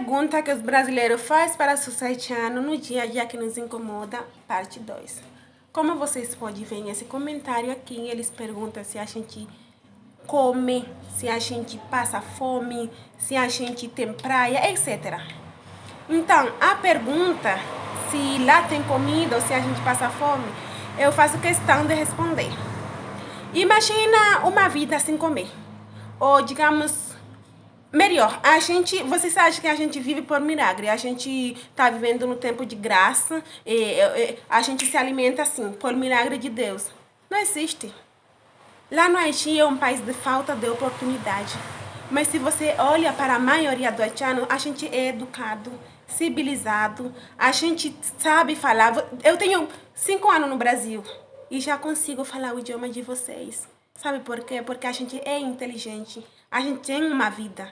pergunta que os brasileiros fazem para os haitianos no dia a dia que nos incomoda, parte 2. Como vocês podem ver nesse comentário aqui, eles perguntam se a gente come, se a gente passa fome, se a gente tem praia, etc. Então, a pergunta se lá tem comida ou se a gente passa fome, eu faço questão de responder. Imagina uma vida sem comer. Ou, digamos, melhor, vocês acham que a gente vive por milagre? A gente está vivendo no tempo de graça, a gente se alimenta assim, por milagre de Deus. Não existe. Lá no Haiti é um país de falta de oportunidade. Mas se você olha para a maioria do haitiano, a gente é educado, civilizado, a gente sabe falar. Eu tenho 5 anos no Brasil e já consigo falar o idioma de vocês. Sabe por quê? Porque a gente é inteligente, a gente tem uma vida.